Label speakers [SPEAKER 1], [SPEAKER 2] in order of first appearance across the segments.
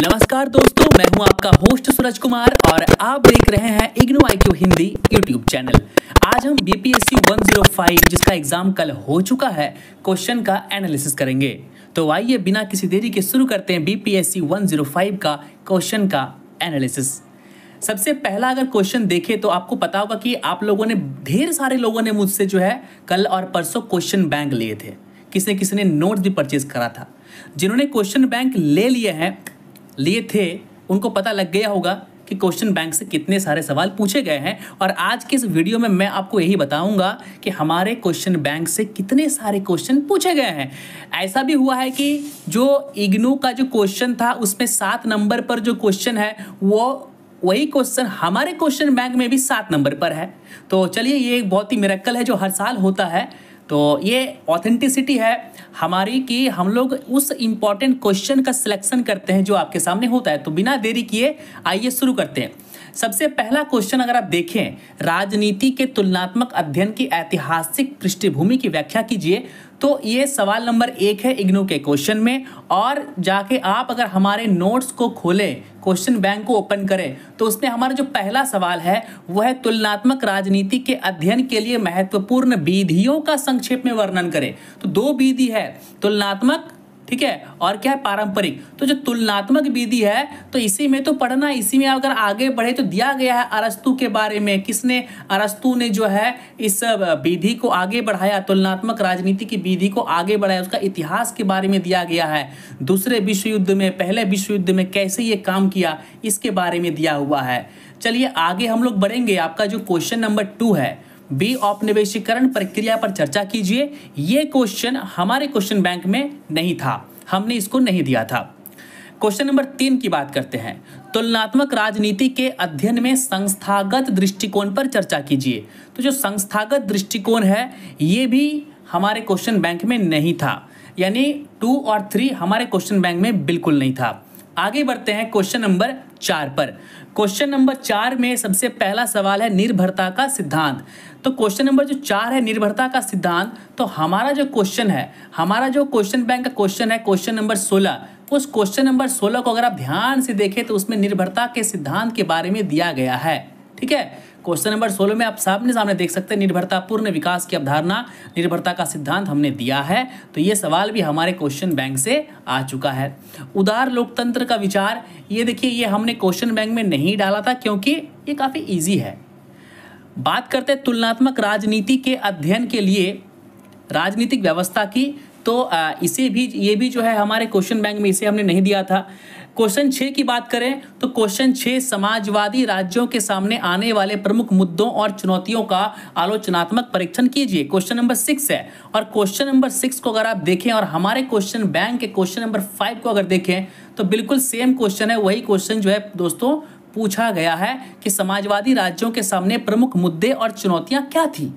[SPEAKER 1] नमस्कार दोस्तों, मैं हूं आपका होस्ट सूरज कुमार और आप देख रहे हैं IGNOU IQ Hindi YouTube channel. आज हम BPSC 105 जिसका एग्जाम कल हो चुका है, क्वेश्चन का एनालिसिस करेंगे। तो आइए बिना किसी देरी के शुरू करते हैं BPSC 105 का क्वेश्चन का एनालिसिस। सबसे पहला अगर क्वेश्चन देखें तो आपको पता होगा कि आप लोगों ने, ढेर सारे लोगों ने मुझसे जो है कल और परसों क्वेश्चन बैंक लिए थे। किसी ने नोट्स भी परचेज करा था। जिन्होंने क्वेश्चन बैंक लिए थे उनको पता लग गया होगा कि क्वेश्चन बैंक से कितने सारे सवाल पूछे गए हैं। और आज के इस वीडियो में मैं आपको यही बताऊंगा कि हमारे क्वेश्चन बैंक से कितने सारे क्वेश्चन पूछे गए हैं। ऐसा भी हुआ है कि जो इग्नू का जो क्वेश्चन था उसमें 7 नंबर पर जो क्वेश्चन है वही क्वेश्चन हमारे क्वेश्चन बैंक में भी 7 नंबर पर है। तो चलिए, ये एक बहुत ही मिरेकल है जो हर साल होता है। तो ये ऑथेंटिसिटी है हमारी कि हम लोग उस इम्पॉर्टेंट क्वेश्चन का सिलेक्शन करते हैं जो आपके सामने होता है। तो बिना देरी किए आइए शुरू करते हैं। सबसे पहला क्वेश्चन अगर आप देखें, राजनीति के तुलनात्मक अध्ययन की ऐतिहासिक पृष्ठभूमि की व्याख्या कीजिए। तो ये सवाल नंबर 1 है इग्नू के क्वेश्चन में। और जाके आप अगर हमारे नोट्स को खोलें, क्वेश्चन बैंक को ओपन करें, तो उसमें हमारा जो पहला सवाल है वह है तुलनात्मक राजनीति के अध्ययन के लिए महत्वपूर्ण विधियों का संक्षेप में वर्णन करें। तो 2 विधि है, तुलनात्मक, ठीक है, और क्या है, पारंपरिक। तो जो तुलनात्मक विधि है तो इसी में तो पढ़ना, इसी में अगर आगे बढ़े तो दिया गया है अरस्तु के बारे में, अरस्तु ने जो है इस विधि को आगे बढ़ाया, तुलनात्मक राजनीति की विधि को आगे बढ़ाया, उसका इतिहास के बारे में दिया गया है। दूसरे विश्व युद्ध में, पहले विश्व युद्ध में कैसे ये काम किया, इसके बारे में दिया हुआ है। चलिए आगे हम लोग बढ़ेंगे। आपका जो क्वेश्चन नंबर 2 है, बी औपनिवेशीकरण प्रक्रिया पर चर्चा कीजिए। ये क्वेश्चन हमारे क्वेश्चन बैंक में नहीं था, हमने इसको नहीं दिया था। क्वेश्चन नंबर 3 की बात करते हैं, तुलनात्मक राजनीति के अध्ययन में संस्थागत दृष्टिकोण पर चर्चा कीजिए। तो जो संस्थागत दृष्टिकोण है ये भी हमारे क्वेश्चन बैंक में नहीं था, यानी 2 और 3 हमारे क्वेश्चन बैंक में बिल्कुल नहीं था। आगे बढ़ते हैं क्वेश्चन नंबर 4 पर। क्वेश्चन नंबर 4 में सबसे पहला सवाल है निर्भरता का सिद्धांत। तो क्वेश्चन नंबर जो 4 है, निर्भरता का सिद्धांत, तो हमारा जो क्वेश्चन है, हमारा जो क्वेश्चन बैंक का क्वेश्चन है क्वेश्चन नंबर 16, उस क्वेश्चन नंबर 16 को अगर आप ध्यान से देखें तो उसमें निर्भरता के सिद्धांत के बारे में दिया गया है। ठीक है, क्वेश्चन नंबर 16 में आप सामने देख सकते हैं निर्भरता पूर्ण विकास की अवधारणा, निर्भरता का सिद्धांत हमने दिया है। तो ये सवाल भी हमारे क्वेश्चन बैंक से आ चुका है। उदार लोकतंत्र का विचार, ये देखिए, ये हमने क्वेश्चन बैंक में नहीं डाला था क्योंकि ये काफ़ी ईजी है। बात करते हैं तुलनात्मक राजनीति के अध्ययन के लिए राजनीतिक व्यवस्था की, तो ये भी जो है हमारे क्वेश्चन बैंक में, इसे हमने नहीं दिया था। क्वेश्चन 6 की बात करें तो क्वेश्चन 6 समाजवादी राज्यों के सामने आने वाले प्रमुख मुद्दों और चुनौतियों का आलोचनात्मक परीक्षण कीजिए। क्वेश्चन नंबर 6 है। और क्वेश्चन नंबर 6 को अगर आप देखें और हमारे क्वेश्चन बैंक के क्वेश्चन नंबर 5 को अगर देखें तो बिल्कुल सेम क्वेश्चन है। वही क्वेश्चन जो है दोस्तों पूछा गया है कि समाजवादी राज्यों के सामने प्रमुख मुद्दे और चुनौतियां क्या थी।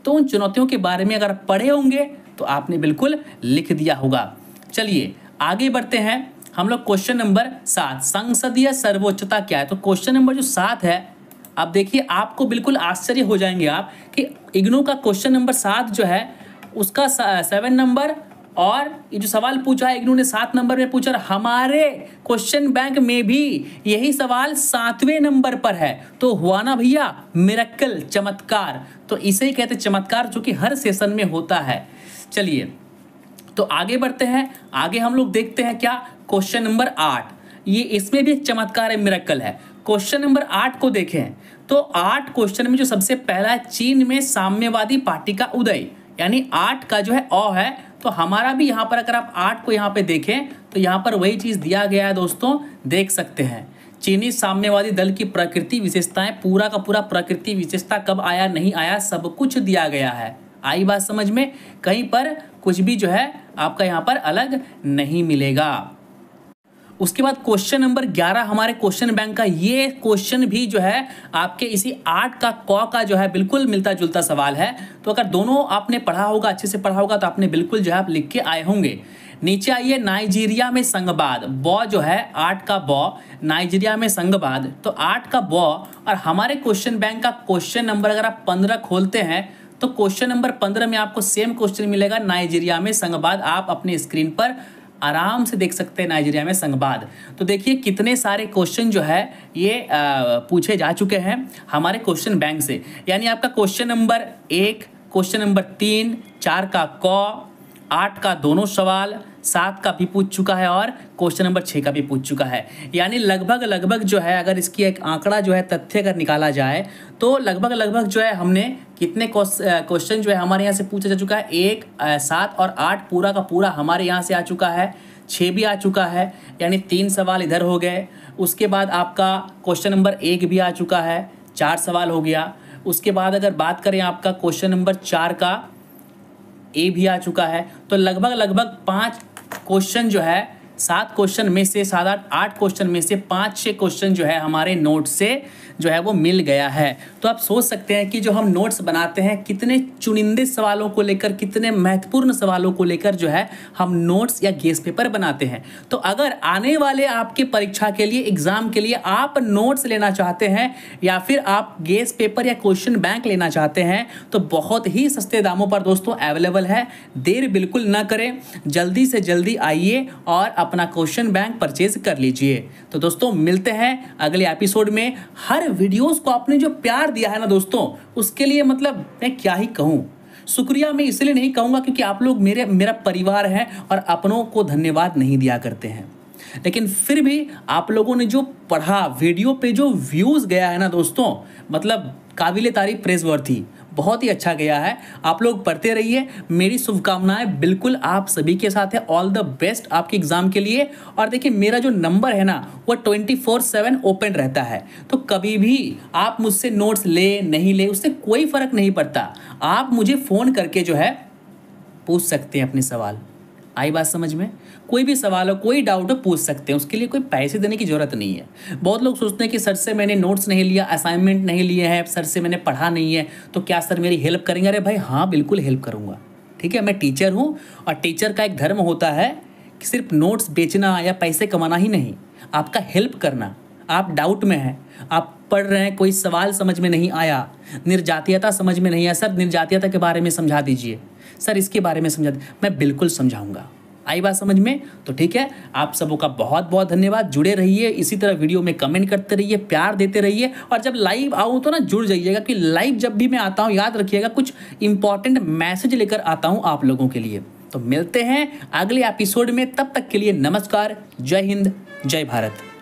[SPEAKER 1] तो उन चुनौतियों के बारे में अगर पढ़े होंगे तो आपने बिल्कुल लिख दिया होगा। चलिए आगे बढ़ते हैं हम लोग। क्वेश्चन नंबर 7, संसदीय सर्वोच्चता क्या है। तो क्वेश्चन नंबर जो 7 है, आप देखिए, आपको बिल्कुल आश्चर्य हो जाएंगे आप कि इग्नू का क्वेश्चन नंबर 7 जो है उसका 7 नंबर, और ये जो सवाल पूछा है इग्नू ने 7 नंबर में पूछा, हमारे क्वेश्चन बैंक में भी यही सवाल 7वें नंबर पर है। तो हुआ ना भैया मिरेकल, चमत्कार। तो इसे ही कहते चमत्कार, जो कि हर सेशन में होता है। चलिए तो आगे बढ़ते हैं। आगे हम लोग देखते हैं क्या, क्वेश्चन नंबर 8, ये इसमें भी एक चमत्कार है, मिरेकल है। क्वेश्चन नंबर 8 को देखें तो 8 क्वेश्चन में जो सबसे पहला है, चीन में साम्यवादी पार्टी का उदय, यानी 8 का जो है है। तो हमारा भी यहाँ पर अगर आप 8 को यहाँ पे देखें तो यहाँ पर वही चीज़ दिया गया है दोस्तों, देख सकते हैं। चीनी साम्यवादी दल की प्रकृति विशेषताएं, पूरा का पूरा प्रकृति विशेषता कब आया नहीं आया सब कुछ दिया गया है। आई बात समझ में, कहीं पर कुछ भी जो है आपका यहाँ पर अलग नहीं मिलेगा। उसके बाद क्वेश्चन नंबर 11 हमारे क्वेश्चन बैंक का, ये क्वेश्चन भी जो है आपके इसी 8 का का जो है बिल्कुल मिलता जुलता सवाल है। तो अगर दोनों आपने पढ़ा होगा, अच्छे से पढ़ा होगा, तो आपने बिल्कुल जो है आप लिख के आए होंगे। नीचे आइए, नाइजीरिया में संघवाद, बॉ जो है 8 का बॉ, नाइजीरिया में संघवाद, तो 8 का बॉ। और हमारे क्वेश्चन बैंक का क्वेश्चन नंबर अगर आप 15 खोलते हैं तो क्वेश्चन नंबर 15 में आपको सेम क्वेश्चन मिलेगा, नाइजीरिया में संघवाद। आप अपने स्क्रीन पर आराम से देख सकते हैं नाइजीरिया में संघवाद। तो देखिए कितने सारे क्वेश्चन जो है ये पूछे जा चुके हैं हमारे क्वेश्चन बैंक से। यानी आपका क्वेश्चन नंबर 1, क्वेश्चन नंबर 3, 4 का क, 8 का दोनों सवाल, 7 का भी पूछ चुका है और क्वेश्चन नंबर 6 का भी पूछ चुका है। यानी लगभग जो है अगर इसकी एक आंकड़ा जो है तथ्य अगर निकाला जाए तो लगभग जो है हमने कितने क्वेश्चन जो है हमारे यहाँ से पूछा जा चुका है। 1, 7 और 8 पूरा का पूरा हमारे यहाँ से आ चुका है, 6 भी आ चुका है, यानी 3 सवाल इधर हो गए। उसके बाद आपका क्वेश्चन नंबर 1 भी आ चुका है, 4 सवाल हो गया। उसके बाद अगर बात करें आपका क्वेश्चन नंबर 4 का ए भी आ चुका है। तो लगभग 5 क्वेश्चन जो है 7 क्वेश्चन में से 7-8 क्वेश्चन में से 5-6 क्वेश्चन जो है हमारे नोट से जो है वो मिल गया है। तो आप सोच सकते हैं कि जो हम नोट्स बनाते हैं कितने चुनिंदे सवालों को लेकर, कितने महत्वपूर्ण सवालों को लेकर जो है हम नोट्स या गेस पेपर बनाते हैं। तो अगर आने वाले आपके परीक्षा के लिए, एग्जाम के लिए आप नोट्स लेना चाहते हैं या फिर आप गेस पेपर या क्वेश्चन बैंक लेना चाहते हैं तो बहुत ही सस्ते दामों पर दोस्तों अवेलेबल है। देर बिल्कुल ना करें, जल्दी से जल्दी आइए और अपना क्वेश्चन बैंक परचेज कर लीजिए। तो दोस्तों मिलते हैं अगले एपिसोड में। हर वीडियोस को आपने जो प्यार दिया है ना दोस्तों, उसके लिए मतलब मैं क्या ही कहूँ। शुक्रिया मैं इसलिए नहीं कहूँगा क्योंकि आप लोग मेरा परिवार है और अपनों को धन्यवाद नहीं दिया करते हैं, लेकिन फिर भी आप लोगों ने जो पढ़ा, वीडियो पे जो व्यूज़ गया है ना दोस्तों, मतलब काबिले तारीफ, प्रेज़वर्थी, बहुत ही अच्छा गया है। आप लोग पढ़ते रहिए, मेरी शुभकामनाएं बिल्कुल आप सभी के साथ है। ऑल द बेस्ट आपके एग्जाम के लिए। और देखिए मेरा जो नंबर है ना वो 24/7 ओपन रहता है, तो कभी भी आप मुझसे नोट्स ले नहीं ले उससे कोई फ़र्क नहीं पड़ता। आप मुझे फ़ोन करके जो है पूछ सकते हैं अपने सवाल। आई बात समझ में? कोई भी सवाल हो, कोई डाउट हो, पूछ सकते हैं, उसके लिए कोई पैसे देने की ज़रूरत नहीं है। बहुत लोग सोचते हैं कि सर से मैंने नोट्स नहीं लिया, असाइनमेंट नहीं लिए हैं, सर से मैंने पढ़ा नहीं है, तो क्या सर मेरी हेल्प करेंगे? अरे भाई हाँ, बिल्कुल हेल्प करूँगा। ठीक है, मैं टीचर हूँ और टीचर का एक धर्म होता है कि सिर्फ नोट्स बेचना या पैसे कमाना ही नहीं, आपका हेल्प करना। आप डाउट में हैं, आप पढ़ रहे हैं, कोई सवाल समझ में नहीं आया, निर्जातीयता समझ में नहीं आया, सर निर्जातीयता के बारे में समझा दीजिए, सर इसके बारे में समझा दीजिए, मैं बिल्कुल समझाऊंगा। आई बात समझ में? तो ठीक है, आप सबों का बहुत बहुत धन्यवाद। जुड़े रहिए, इसी तरह वीडियो में कमेंट करते रहिए, प्यार देते रहिए, और जब लाइव आऊँ तो ना जुड़ जाइएगा कि लाइव जब भी मैं आता हूँ याद रखिएगा कुछ इंपॉर्टेंट मैसेज लेकर आता हूँ आप लोगों के लिए। तो मिलते हैं अगले एपिसोड में, तब तक के लिए नमस्कार, जय हिंद, जय भारत।